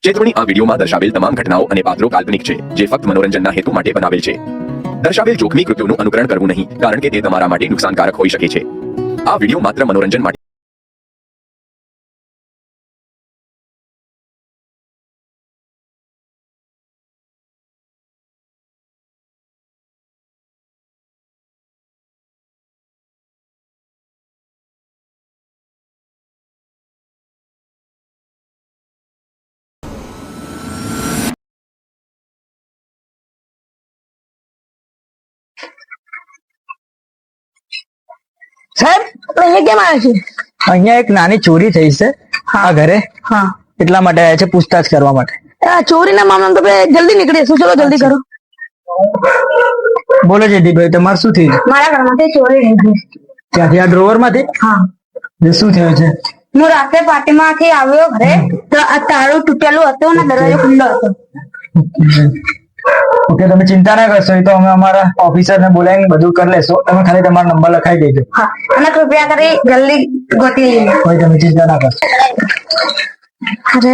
ચેતવણી, આ વિડીયોમાં દર્શાવેલ તમામ ઘટનાઓ અને પાત્રો કાલ્પનિક છે, જે ફક્ત મનોરંજનના હેતુ માટે બનાવેલ છે. દર્શાવેલ જોખમી કૃત્યોનું અનુકરણ કરવું નહીં, કારણ કે તે તમારા માટે નુકસાનકારક હોઈ શકે છે. આ વિડીયો માત્ર મનોરંજન માટે સાહેબ અહીંયા કેમ આવ્યા છે? અહીંયા એક નાની ચોરી થઈ છે આ ઘરે, હા, એટલા માટે આવ્યા છે પૂછતાછ કરવા માટે. આ ચોરીના મામલામાં તો આપણે જલ્દી નીકળીશું. ચલો જલ્દી કરો. બોલો જયદીપભાઈ, તમારે શું થયું? મારા ઘરમાંથી ચોરી થઈ ગઈ. ત્યાંથી આ ડ્રોવર માંથી? હા. શું થયું છે? હું રાત્રે પાર્ટીમાંથી આવ્યો ઘરે તો આ તાળું તૂટેલું હતું અને દરવાજો ખુલ્લો હતો. ઓકે, તમે ચિંતા ના કરશો, એ તો અમે અમારા ઓફિસર ને બોલાવીને બધું કરી લેશો. તમે ખાલી તમારો નંબર લખાઈ દેજો. હા, અને કૃપયા કરી જલ્દી ગોતી લઈએ. કોઈ તમે ચિંતા ના કરશો. અરે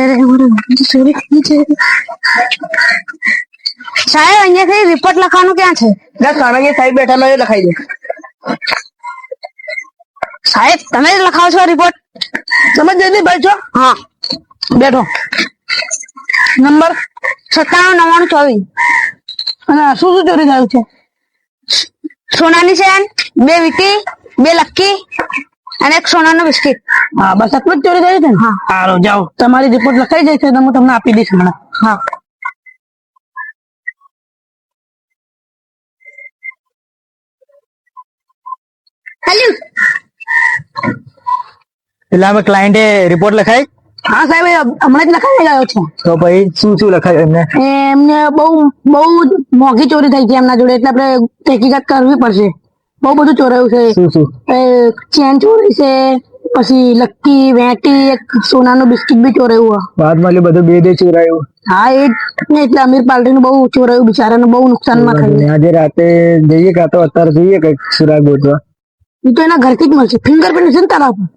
ચોરી થઈ છે. સાહેબ અહીંયાથી રિપોર્ટ લખવાનું ક્યાં છે? સાણંગી સાહેબ બેઠા લખાઈ દે. સાહેબ તમે જ લખાવો છો રિપોર્ટ? તમે જયદીપભાઈ છો? હા, બેઠો. નંબર 979924. અને શું શું ચોરી થયું છે? સોનાની ચેન, 2 વીટી, 2 લક્કી અને એક સોનાનું બિસ્કિટ. હા, બસ આટલું જ ચોરી થયું છે ને? હા. સારું, જાઓ. તમારી રિપોર્ટ લખાઈ જાય છે તો હું તમને આપી દઈશ હમણાં. હા. એટલે અમે ક્લાયન્ટે રિપોર્ટ લખાઈ? હા સાહેબ, હમણાં જ લખાઈ ગયો છે. તો પછી શું શું લખાયું એમને? એમને બહુ મોંઘી ચોરી થઈ છે એમના જોડે, એટલે આપણે તહેકીકાત કરવી પડશે. બહુ બધું ચોરાયું છે. શું શું? ચેન ચોરી છે, પછી લક્કી, વેટી, એક સોનાનું બિસ્કિટ બી ચોરાયું. બાદમાં બધું બે ચોરાયું. હા, એ જ ને, એટલે અમીર પાર્ટીનું બહુ ચોરાયું, બિચારાને બહુ નુકસાનમાં થયું. આજે રાતે જઈએ કાં તો અત્યારે જોઈએ કઈક સુરાગ ગોતવા. એ તો એના ઘરથી જ મળશે. ફિંગરપ્રિન્ટ છે ને તારા પર,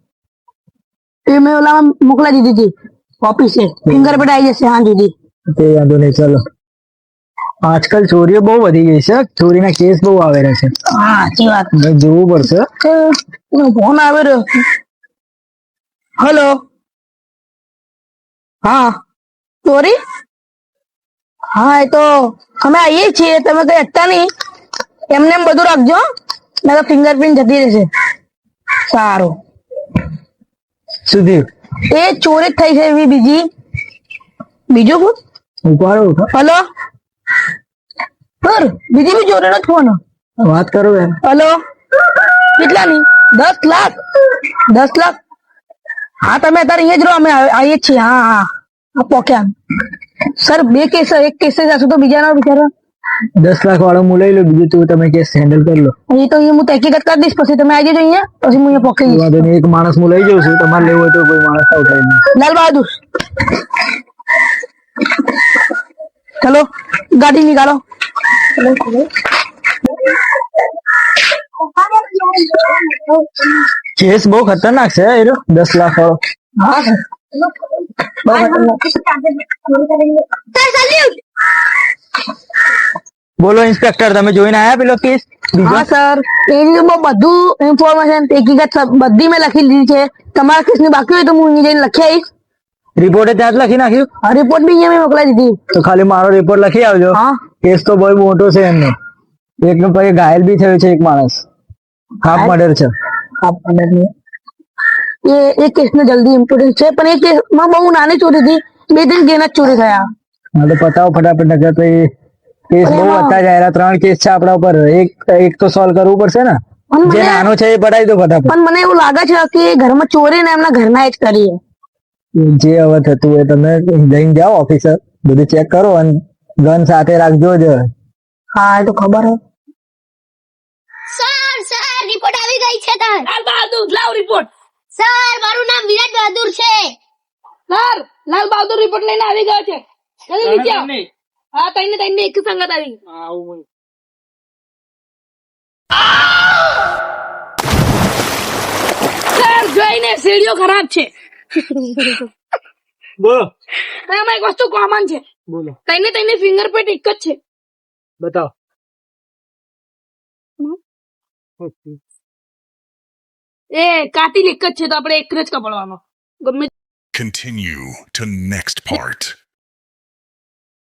એ મેં ઓલામાં મોકલાવી દીધી હતી ઓફિસે. ફિંગરપ્રિન્ટ આવી જશે હા દીદી. તે વાંધો નહીં, ચલો. આજકાલ ચોરીઓ બહુ વધી ગઈ છે, ચોરીના કેસ બહુ આવેલા છે. હા, સાચી વાત. જોવું પડશે. ફોન આવી રહ્યો. હેલો. હા, ચોરી? હા, એ તો અમે આવીએ છીએ, તમે કઈ અટતા નહીં. એમને એમ બધું રાખજો, મેં તો ફિંગરપ્રિન્ટ જતી રહેશે. સારું. શું થયું? એ ચોરી જ થઈ છે એવી બીજું શું? ઉપાડો. હલો સર, બીજી બી ચોરી નો ફોન. વાત કરો એમ. હલો, કેટલાની? 10 લાખ. 10 લાખ? હા, તમે અત્યારે અહીંયા જ રહો, અમે આવીએ છીએ. હા હા, પોક્યા. સર, 2 કેસ, એક કેસ જશો તો બીજાના બિચારા 10 લાખ વાળો હું લઈ લો, બીજું તું તમે કેસ હેન્ડલ કરી લો. એ તો હું તહેકીકાત કરી દઈશ, પછી તમે આવી જજો અહીંયા, પછી હું અહીંયા પોકી વાંધો નહીં, એક માણસ હું લઈ જાઉં છું, તમારે લેવું હોય તો કોઈ માણસ ઉઠાવી દે. લાલ બહાદુર, ચલો ગાડી નિકાલો. કેસ બહુ ખતરનાક છે એ 10 લાખ વાળો. હા સર, બહુ ખતરનાક. બોલો ઇન્સ્પેક્ટર, તમે જોઈને આયા પેલો કેસ? હા સર, એની બહુ બધું ઇન્ફોર્મેશન તહેકીકાત બધી મેં લખી લીધી છે. તમારા કેસની બાકી હોય તો હું અહીંયા જઈને લખી આવીશ. રિપોર્ટે ત્યાં જ લખી નાખ્યું? આ રિપોર્ટ બી અહીંયા મેં મોકલાવી દીધી. તો ખાલી મારો રિપોર્ટ લખી આવજો. હા, કેસ તો બહુ મોટો છે એમનો. એકનો પછી ઘાયલ બી થયો છે એક માણસ, હાફ મર્ડર છે. એ કેસને જલ્દી ઇમ્પોર્ટન્ટ છે, પણ એ કેસમાં બહુ નાની ચોરી હતી, 2-3 ગેના જ ચોરી થયા. હા, તો પતાવો ફટાફટ, નકર તો એ કેસ બહુ વધતા જાય. 3 કેસ છે આપણા ઉપર, એક તો સોલ્વ કરવું પડશે ને. જે નાનો છે એ પટાવી દો ફટાફટ. પણ મને એવું લાગે છે કે ઘરમાં ચોરી ને એમના ઘરના જ કરીએ. જે હવે થતું હોય તમે જઈને જાઓ ઓફિસર, બધું ચેક કરો અને ગન સાથે રાખજો જ. હા, એ તો ખબર હે. સર રિપોર્ટ આવી ગઈ છે. લાલ બહાદુર લાવ રિપોર્ટ. સર મારું નામ વિરાટ બહાદુર છે. સર, લાલ બહાદુર રિપોર્ટ લઈને આવી ગયો છે. જલ્દી નીચે આવો. હા, તઈને એક સંગત આવી. સર, જોઈને સીડીઓ ખરાબ છે. બોલો એમાં એક વસ્તુ કોમન છે. બોલો તઈને ફિંગરપ્રિન્ટ એક જ છે. બતાવો. એ કાતિલ એક જ છે, તો આપણે એક જ કપડવાનો ગમે. Continue to next part.